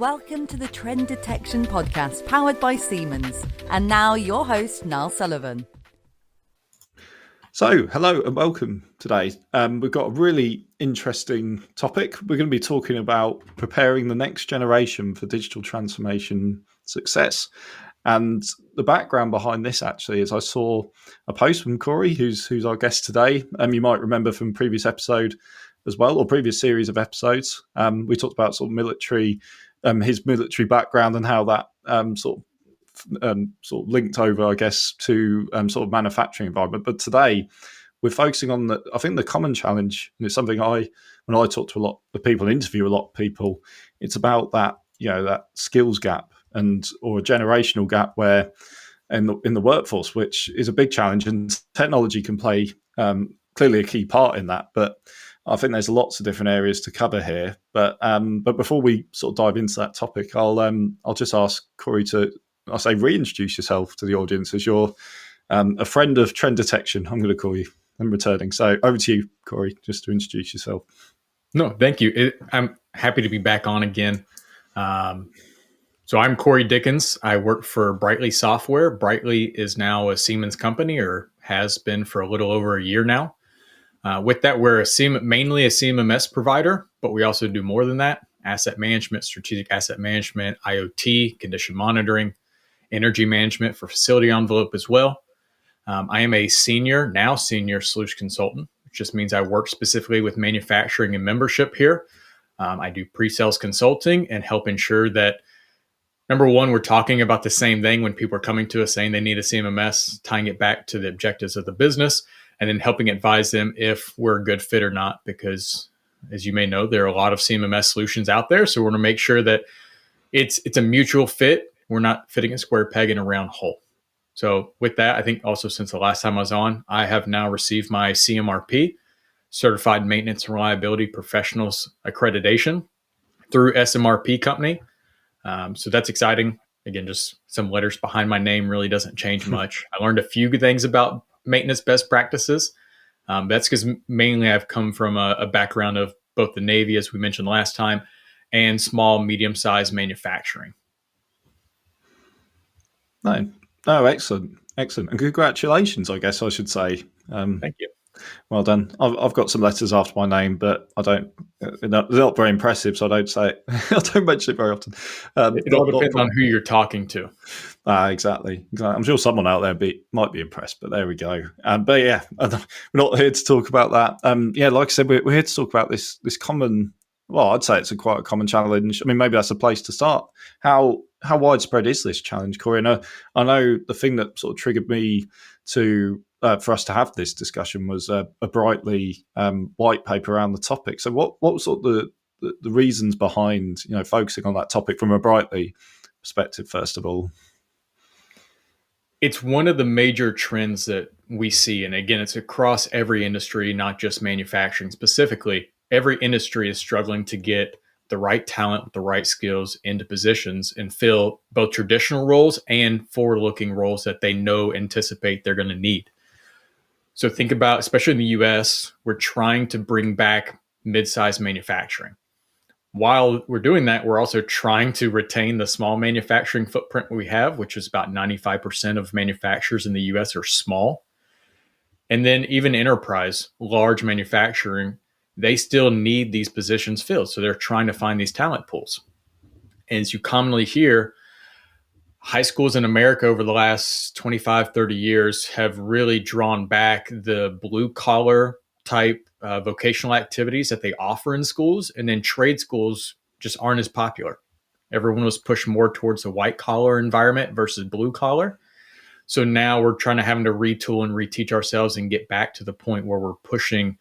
Welcome to the Trend Detection Podcast, powered by Siemens. And now your host, Niall Sullivan. So, hello and welcome today. We've got a really interesting topic. We're going to be talking about preparing the next generation for digital transformation success. And the background behind this actually is I saw a post from Corey, who's our guest today. You might remember from previous episode as well, or previous series of episodes. We talked about sort of military, his military background and how that sort of linked over, I guess, to sort of manufacturing environment. But today we're focusing on the common challenge, and it's something when I talk to a lot of people and interview a lot of people, it's about that, that skills gap or a generational gap where in the workforce, which is a big challenge, and technology can play clearly a key part in that. But I think there's lots of different areas to cover here. But before we sort of dive into that topic, I'll just ask Corey to, I'll say, reintroduce yourself to the audience as you're a friend of Trend Detection. I'm going to call you. I'm returning. So over to you, Corey, just to introduce yourself. No, thank you. I'm happy to be back on again. So I'm Corey Dickens. I work for Brightly Software. Brightly is now a Siemens company, or has been for a little over a year now. With that, we're mainly a CMMS provider, but we also do more than that: asset management, strategic asset management, IoT, condition monitoring, energy management for facility envelope as well. I am a senior solution consultant, which just means I work specifically with manufacturing and membership here. I do pre-sales consulting and help ensure that, number one, we're talking about the same thing when people are coming to us saying they need a CMMS, tying it back to the objectives of the business, and then helping advise them if we're a good fit or not. Because, as you may know, there are a lot of CMMS solutions out there. So we want to make sure that it's a mutual fit. We're not fitting a square peg in a round hole. So with that, I think also since the last time I was on, I have now received my CMRP, Certified Maintenance and Reliability Professionals Accreditation, through SMRP Company. So that's exciting. Again, just some letters behind my name really doesn't change much. I learned a few good things about maintenance best practices. That's because mainly I've come from a background of both the Navy, as we mentioned last time, and small, medium-sized manufacturing. No, excellent. And congratulations, I guess I should say. Thank you. Well done. I've got some letters after my name, but they're not very impressive, so I don't say it. I don't mention it very often. It all depends on who you're talking to. Exactly. I'm sure someone out there might be impressed, but there we go. But yeah, we're not here to talk about that. Like I said, we're here to talk about this common. Well, I'd say it's quite a common challenge. I mean, maybe that's a place to start. How widespread is this challenge, Corey? And I know the thing that sort of triggered me to for us to have this discussion was a Brightly white paper around the topic. So what was sort of the reasons behind focusing on that topic from a Brightly perspective, first of all? It's one of the major trends that we see. And again, it's across every industry, not just manufacturing specifically. Every industry is struggling to get the right talent with the right skills into positions and fill both traditional roles and forward-looking roles that they anticipate they're going to need. So think about, especially in the US, we're trying to bring back mid-sized manufacturing. While we're doing that, we're also trying to retain the small manufacturing footprint we have, which is about 95% of manufacturers in the US are small. And then even enterprise, large manufacturing, they still need these positions filled. So they're trying to find these talent pools. And as you commonly hear, high schools in America over the last 25, 30 years have really drawn back the blue collar type vocational activities that they offer in schools. And then trade schools just aren't as popular. Everyone was pushed more towards the white collar environment versus blue collar. So now we're having to retool and reteach ourselves and get back to the point where we're pushing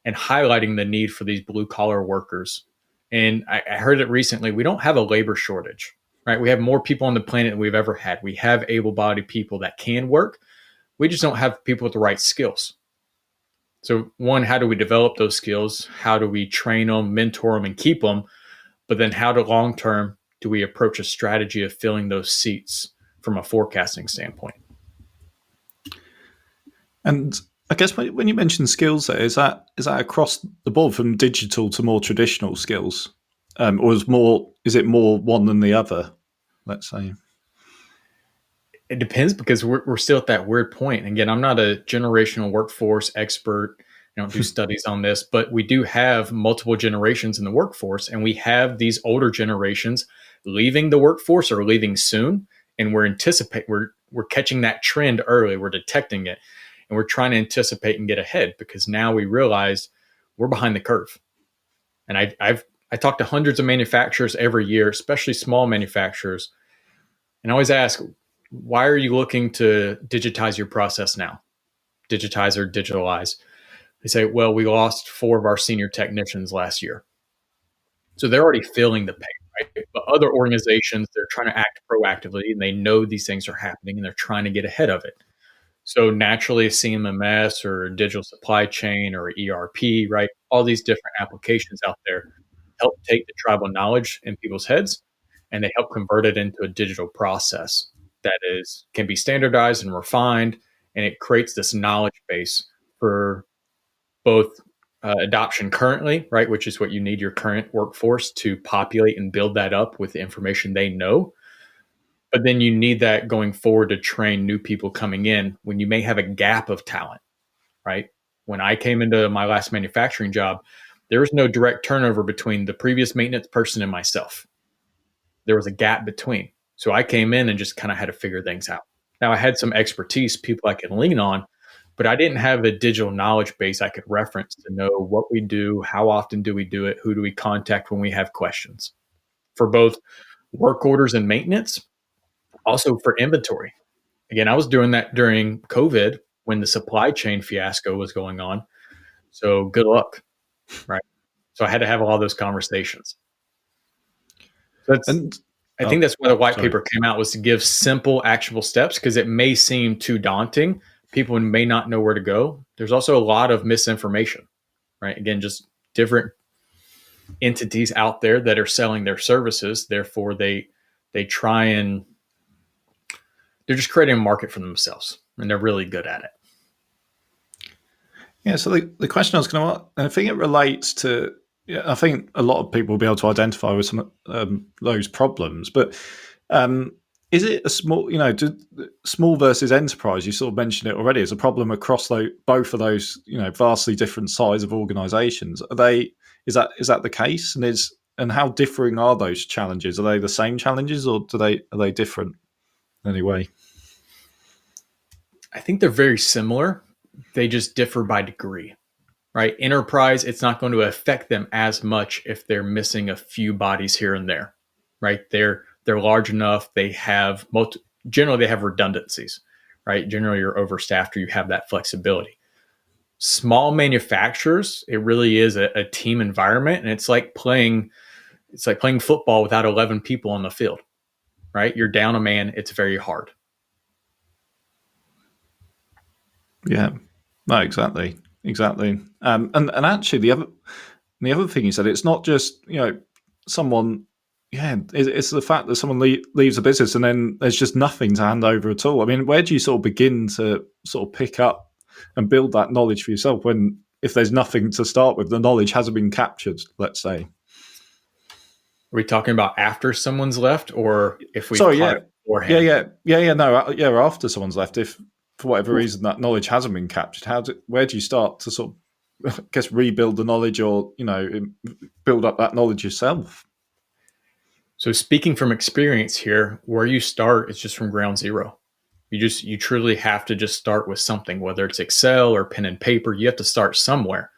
and highlighting the need for these blue collar workers. And I heard it recently, we don't have a labor shortage, right? We have more people on the planet than we've ever had. We have able-bodied people that can work. We just don't have people with the right skills. So one, how do we develop those skills? How do we train them, mentor them, and keep them? But then how long-term do we approach a strategy of filling those seats from a forecasting standpoint? And I guess when you mention skills there, is that across the board from digital to more traditional skills? or is it more one than the other? Let's say. It depends, because we're still at that weird point. Again, I'm not a generational workforce expert. I don't do studies on this, but we do have multiple generations in the workforce, and we have these older generations leaving the workforce or leaving soon, and we're catching that trend early. We're detecting it, and we're trying to anticipate and get ahead, because now we realize we're behind the curve. And I talk to hundreds of manufacturers every year, especially small manufacturers, and I always ask, why are you looking to digitize your process now? Digitize or digitalize. They say, well, we lost 4 of our senior technicians last year. So they're already feeling the pain, right? But other organizations, they're trying to act proactively, and they know these things are happening, and they're trying to get ahead of it. So naturally, a CMMS or a digital supply chain or ERP, right? All these different applications out there help take the tribal knowledge in people's heads, and they help convert it into a digital process that can be standardized and refined, and it creates this knowledge base for both adoption currently, right, which is what you need your current workforce to populate and build that up with the information they know. But then you need that going forward to train new people coming in when you may have a gap of talent, right? When I came into my last manufacturing job, there was no direct turnover between the previous maintenance person and myself. There was a gap between. So I came in and just kind of had to figure things out. Now I had some expertise, people I could lean on, but I didn't have a digital knowledge base I could reference to know what we do, how often do we do it, who do we contact when we have questions, for both work orders and maintenance, also for inventory. Again, I was doing that during COVID when the supply chain fiasco was going on. So good luck, right? So I had to have all those conversations. I think that's why the white paper came out, was to give simple, actionable steps, because it may seem too daunting. People may not know where to go. There's also a lot of misinformation, right? Again, just different entities out there that are selling their services. Therefore, they try and they're just creating a market for themselves, and they're really good at it. Yeah. So the question I was going to ask, and I think it relates to, I think a lot of people will be able to identify with some those problems, but is it a small, small versus enterprise? You sort of mentioned it already as a problem across both of those, vastly different size of organisations. Is that the case? And how differing are those challenges? Are they the same challenges, or are they different in any way? I think they're very similar. They just differ by degree, right? Enterprise, it's not going to affect them as much if they're missing a few bodies here and there, right? They're large enough. They have generally they have redundancies, right? Generally you're overstaffed or you have that flexibility. Small manufacturers, it really is a team environment, and it's like playing football without 11 people on the field, right? You're down a man. It's very hard. Yeah, no, exactly. And actually, the other thing you said, it's not just someone. Yeah, it's the fact that someone leaves a business and then there's just nothing to hand over at all. I mean, where do you sort of begin to sort of pick up and build that knowledge for yourself if there's nothing to start with, the knowledge hasn't been captured, let's say? Are we talking about after someone's left, or if we? Sorry, yeah, no, after someone's left, if for whatever reason that knowledge hasn't been captured, where do you start to sort of, I guess, rebuild the knowledge, or build up that knowledge yourself? So speaking from experience here, where you start is just from ground zero. You truly have to just start with something, whether it's Excel or pen and paper. You have to start somewhere.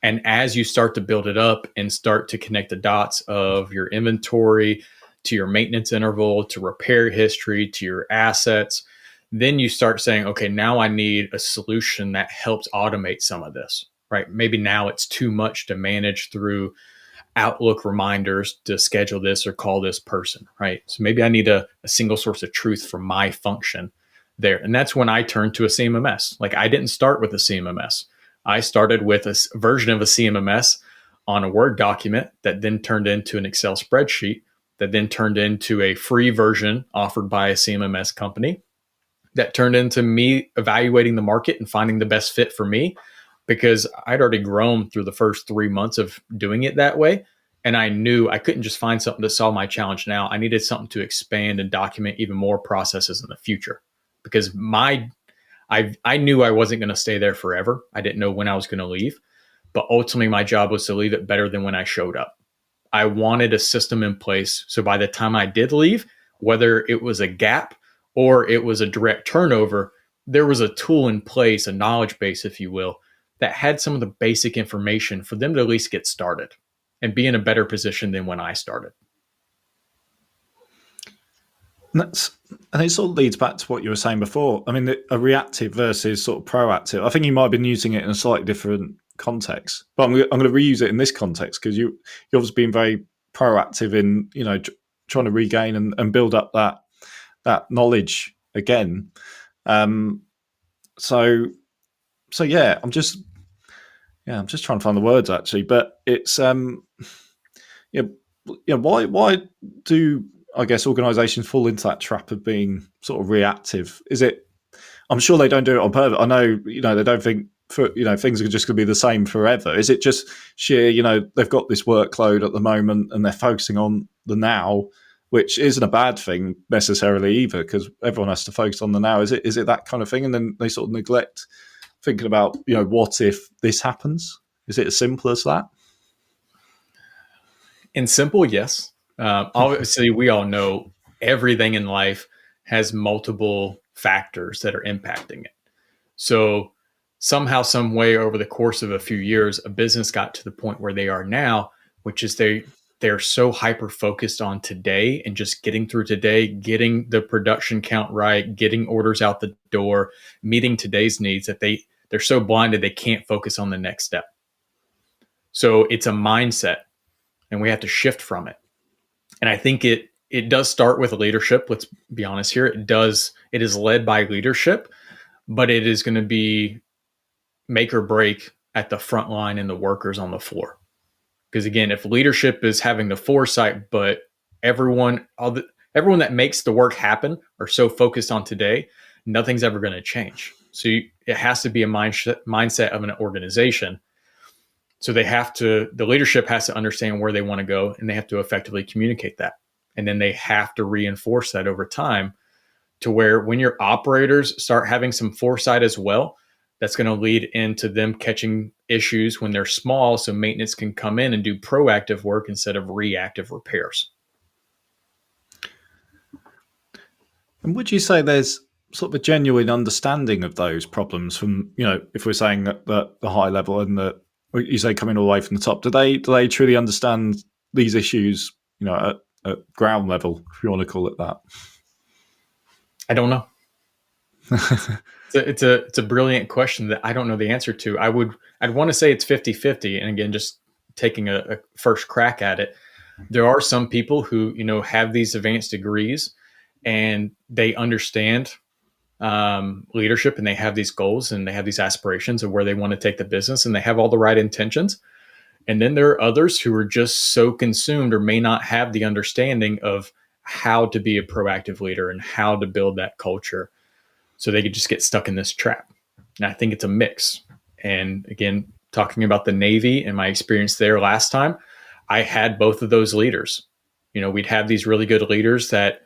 And as you start to build it up and start to connect the dots of your inventory to your maintenance interval, to repair history, to your assets, then you start saying, okay, now I need a solution that helps automate some of this, right? Maybe now it's too much to manage through Outlook reminders to schedule this or call this person, right? So maybe I need a single source of truth for my function there. And that's when I turned to a CMMS. Like, I didn't start with a CMMS. I started with a version of a CMMS on a Word document that then turned into an Excel spreadsheet that then turned into a free version offered by a CMMS company that turned into me evaluating the market and finding the best fit for me, because I'd already grown through the first 3 months of doing it that way. And I knew I couldn't just find something to solve my challenge now. I needed something to expand and document even more processes in the future, because I knew I wasn't going to stay there forever. I didn't know when I was going to leave, but ultimately my job was to leave it better than when I showed up. I wanted a system in place so by the time I did leave, whether it was a gap or it was a direct turnover, there was a tool in place, a knowledge base, if you will, that had some of the basic information for them to at least get started and be in a better position than when I started. And it sort of leads back to what you were saying before. I mean, a reactive versus sort of proactive. I think you might have been using it in a slightly different context, but I'm going to reuse it in this context because you've obviously been very proactive in, trying to regain and build up that knowledge again. So yeah, I'm just trying to find the words actually, but it's why do, I guess, organisations fall into that trap of being sort of reactive? Is it? I'm sure they don't do it on purpose. I know, they don't think things are just going to be the same forever. Is it just sheer, they've got this workload at the moment and they're focusing on the now, which isn't a bad thing necessarily either, because everyone has to focus on the now. Is it that kind of thing? And then they sort of neglect thinking about, what if this happens? Is it as simple as that? In simple, yes. Obviously, we all know everything in life has multiple factors that are impacting it. So somehow, some way over the course of a few years, a business got to the point where they are now, which is they're so hyper focused on today and just getting through today, getting the production count right, getting orders out the door, meeting today's needs, that they're so blinded they can't focus on the next step. So it's a mindset, and we have to shift from it. And I think it does start with leadership. Let's be honest here. It is led by leadership, but it is going to be make or break at the front line and the workers on the floor. Because again, if leadership is having the foresight, but everyone that makes the work happen are so focused on today, nothing's ever going to change. So it has to be a mindset of an organization. So the leadership has to understand where they want to go, and they have to effectively communicate that. And then they have to reinforce that over time to where when your operators start having some foresight as well, that's going to lead into them catching issues when they're small, so maintenance can come in and do proactive work instead of reactive repairs. And would you say there's sort of a genuine understanding of those problems from, if we're saying that the high level and you say coming all the way from the top, do they truly understand these issues, at ground level, if you want to call it that? I don't know. It's a brilliant question that I don't know the answer to. I'd want to say it's 50-50. And again, just taking a first crack at it, there are some people who, have these advanced degrees and they understand leadership, and they have these goals and they have these aspirations of where they want to take the business, and they have all the right intentions. And then there are others who are just so consumed or may not have the understanding of how to be a proactive leader and how to build that culture. So they could just get stuck in this trap. And I think it's a mix. And again, talking about the Navy and my experience there last time, I had both of those leaders. We'd have these really good leaders that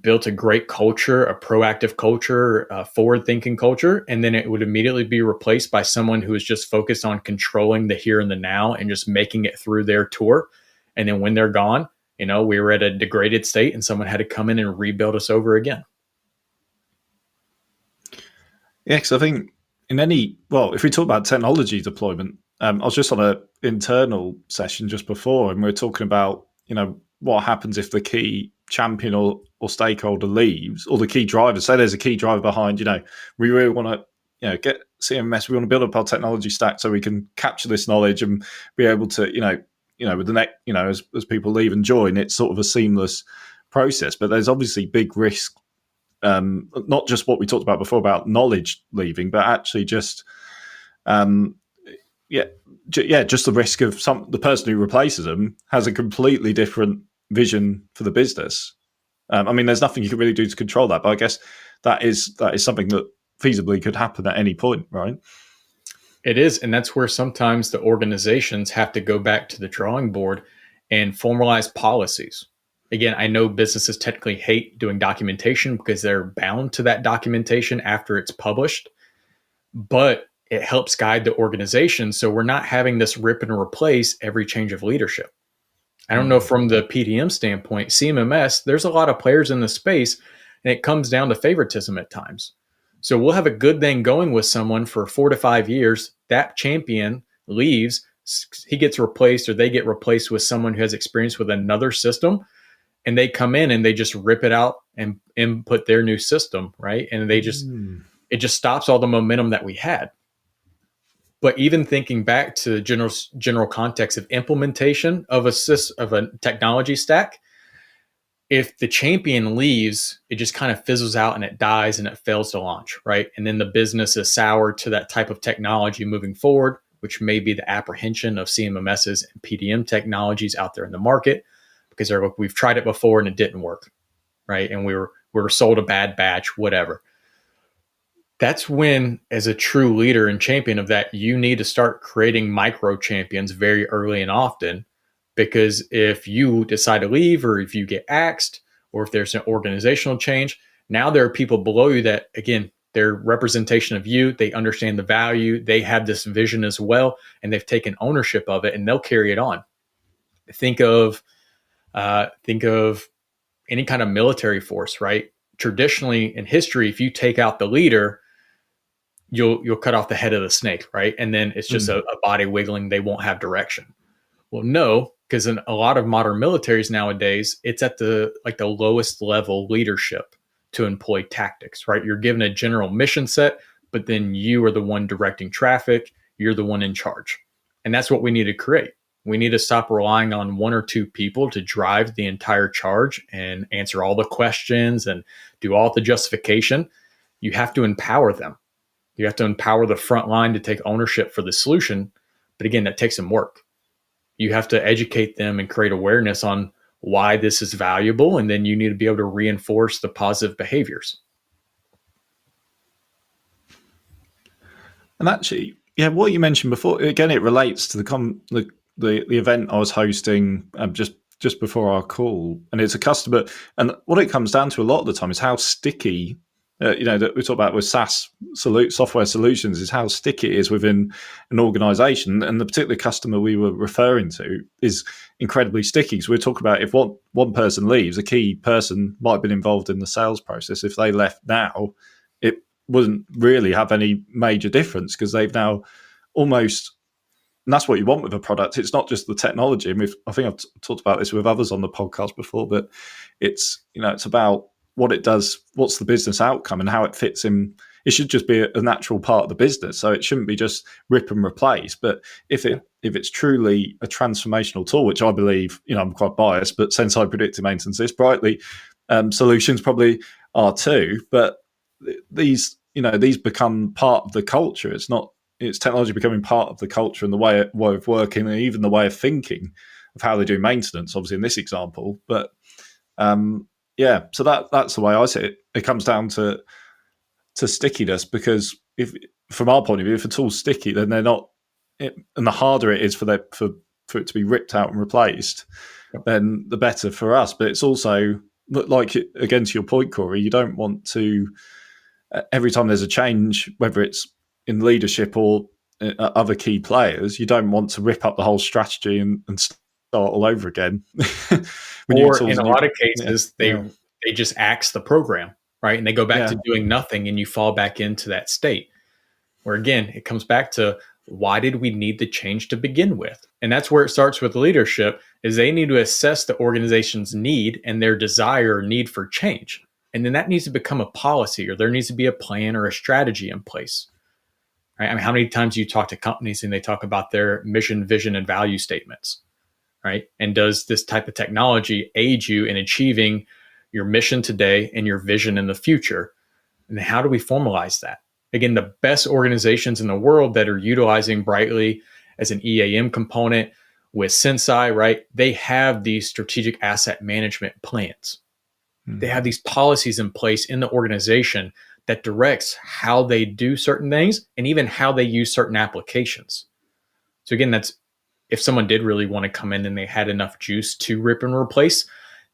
built a great culture, a proactive culture, a forward-thinking culture, and then it would immediately be replaced by someone who is just focused on controlling the here and the now and just making it through their tour. And then when they're gone, we were at a degraded state and someone had to come in and rebuild us over again. Yeah, because I think if we talk about technology deployment, I was just on an internal session just before, and we were talking about, what happens if the key champion or stakeholder leaves, or the key driver. Say there's a key driver behind, we really want to, get CMS, we want to build up our technology stack so we can capture this knowledge and be able to, with the next, as people leave and join, it's sort of a seamless process. But there's obviously big risk. Not just what we talked about before about knowledge leaving, but actually just, just the risk of the person who replaces them has a completely different vision for the business. There's nothing you can really do to control that, but I guess that is something that feasibly could happen at any point, right? It is, and that's where sometimes the organizations have to go back to the drawing board and formalize policies. Again, I know businesses technically hate doing documentation because they're bound to that documentation after it's published, but it helps guide the organization. So we're not having this rip and replace every change of leadership. I don't know, from the PDM standpoint, CMMS, there's a lot of players in the space, and it comes down to favoritism at times. So we'll have a good thing going with someone for 4 to 5 years. That champion leaves, he gets replaced, or they get replaced with someone who has experience with another system, and they come in and they just rip it out and input their new system, right? And they just, it just stops all the momentum that we had. But even thinking back to general context of implementation of a technology stack, if the champion leaves, it just kind of fizzles out and it dies and it fails to launch, right? And then the business is sour to that type of technology moving forward, which may be the apprehension of CMMSs and PDM technologies out there in the market, because they're like, we've tried it before and it didn't work, right? And we were sold a bad batch, whatever. That's when, as a true leader and champion of that, you need to start creating micro champions very early and often, because if you decide to leave, or if you get axed, or if there's an organizational change, now there are people below you that, again, they're representation of you. They understand the value. They have this vision as well, and they've taken ownership of it, and they'll carry it on. Think of any kind of military force, right? Traditionally in history, if you take out the leader, you'll cut off the head of the snake, right? And then it's just a body wiggling. They won't have direction. Well, no, because in a lot of modern militaries nowadays, it's at the lowest level leadership to employ tactics, right? You're given a general mission set, but then you are the one directing traffic. You're the one in charge. And that's what we need to create. We need to stop relying on 1 or 2 people to drive the entire charge and answer all the questions and do all the justification. You have to empower them. You have to empower the front line to take ownership for the solution. But again, that takes some work. You have to educate them and create awareness on why this is valuable. And then you need to be able to reinforce the positive behaviors. And actually, yeah, what you mentioned before, again, it relates to the event I was hosting just before our call. And it's a customer. And what it comes down to a lot of the time is how sticky, that we talk about with SaaS software solutions, is how sticky it is within an organization. And the particular customer we were referring to is incredibly sticky. So we're talking about, if one person leaves, a key person might have been involved in the sales process. If they left now, it wouldn't really have any major difference, because they've now almost, and that's what you want with a product. It's not just the technology. And I think I've talked about this with others on the podcast before, but it's about what it does, what's the business outcome, and how it fits in. It should just be a natural part of the business. So it shouldn't be just rip and replace. But if it's truly a transformational tool, which I believe, I'm quite biased, but Senseye Predictive Maintenance, this Brightly solutions probably are too. But these become part of the culture. It's technology becoming part of the culture and the way of working, and even the way of thinking of how they do maintenance, obviously in this example. But so that's the way I see it. It comes down to stickiness, because if, from our point of view, if a tool's sticky, then they're not, and the harder it is for it to be ripped out and replaced, then the better for us. But it's also, like, again, to your point, Corey, you don't want to, every time there's a change, whether it's in leadership or other key players, you don't want to rip up the whole strategy and start all over again. Or in a lot of cases, they just axe the program, right? And they go back to doing nothing, and you fall back into that state where, again, it comes back to, why did we need the change to begin with? And that's where it starts with leadership, is they need to assess the organization's need and their desire or need for change. And then that needs to become a policy, or there needs to be a plan or a strategy in place. Right? I mean, how many times do you talk to companies and they talk about their mission, vision, and value statements? Right? And does this type of technology aid you in achieving your mission today and your vision in the future? And how do we formalize that? Again, the best organizations in the world that are utilizing Brightly as an EAM component with Senseye, right? They have these strategic asset management plans. They have these policies in place in the organization that directs how they do certain things, and even how they use certain applications. So again, that's if someone did really want to come in and they had enough juice to rip and replace,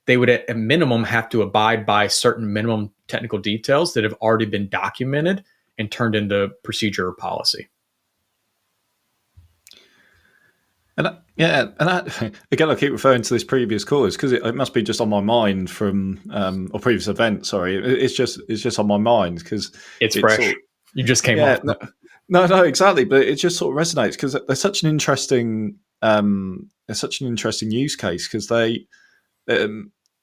they would at a minimum have to abide by certain minimum technical details that have already been documented and turned into procedure or policy. And again, I keep referring to this previous call is because it must be just on my mind from or previous event. Sorry, it's just on my mind because it's fresh. You just came off. No, exactly. But it just sort of resonates because they're such an interesting, use case because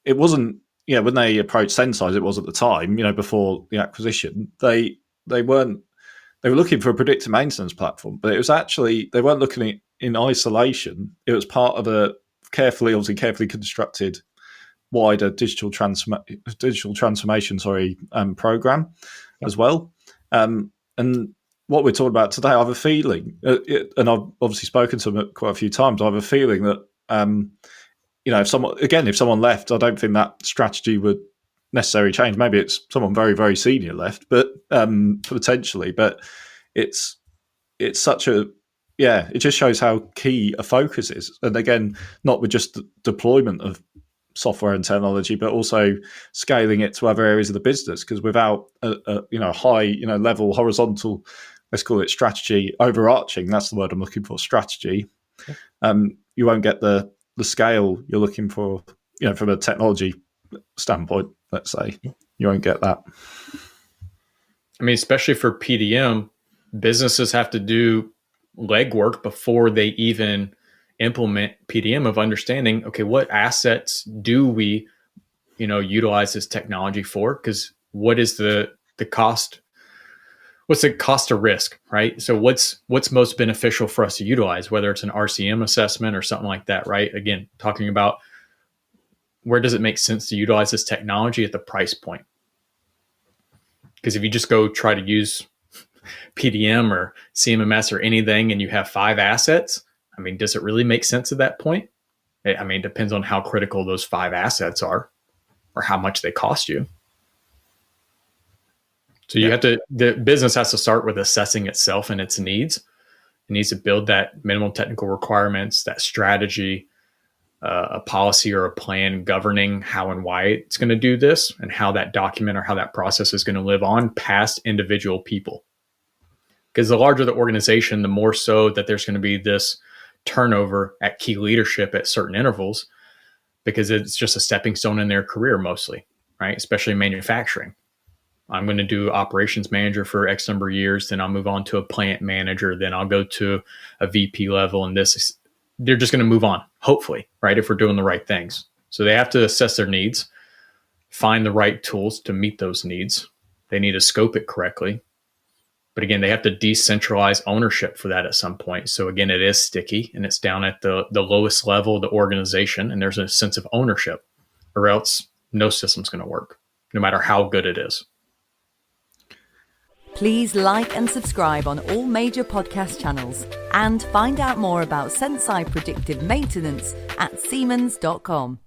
it wasn't, when they approached Senseye, it was at the time, before the acquisition, they were looking for a predictive maintenance platform, but it was actually, they weren't looking at it in isolation. It was part of a carefully constructed wider digital transformation program as well. And what we're talking about today, I have a feeling, and I've obviously spoken to them quite a few times, I have a feeling that, if someone left, I don't think that strategy would necessarily change. Maybe it's someone very, very senior left, but potentially. But it's such a, it just shows how key a focus is. And again, not with just the deployment of software and technology, but also scaling it to other areas of the business. Because without a high level horizontal, let's call it strategy, overarching, that's the word I'm looking for, strategy, you won't get the scale you're looking for, from a technology standpoint, let's say. You won't get that. I mean, especially for PDM, businesses have to do legwork before they even implement PDM of understanding, okay, what assets do we, utilize this technology for? Because what is the cost? What's the cost of risk, right? So what's most beneficial for us to utilize, whether it's an RCM assessment or something like that, right? Again, talking about where does it make sense to utilize this technology at the price point? Because if you just go try to use PDM or CMMS or anything and you have 5 assets, I mean, does it really make sense at that point? I mean, it depends on how critical those 5 assets are or how much they cost you. So the business has to start with assessing itself and its needs. It needs to build that minimum technical requirements, that strategy, a policy or a plan governing how and why it's going to do this and how that document or how that process is going to live on past individual people. Because the larger the organization, the more so that there's going to be this turnover at key leadership at certain intervals, because it's just a stepping stone in their career mostly, right? Especially manufacturing. I'm going to do operations manager for X number of years, then I'll move on to a plant manager, then I'll go to a VP level, and they're just going to move on, hopefully, right? If we're doing the right things. So they have to assess their needs, find the right tools to meet those needs. They need to scope it correctly. But again, they have to decentralize ownership for that at some point. So again, it is sticky and it's down at the lowest level of the organization, and there's a sense of ownership, or else no system's going to work, no matter how good it is. Please like and subscribe on all major podcast channels and find out more about Senseye Predictive Maintenance at Siemens.com.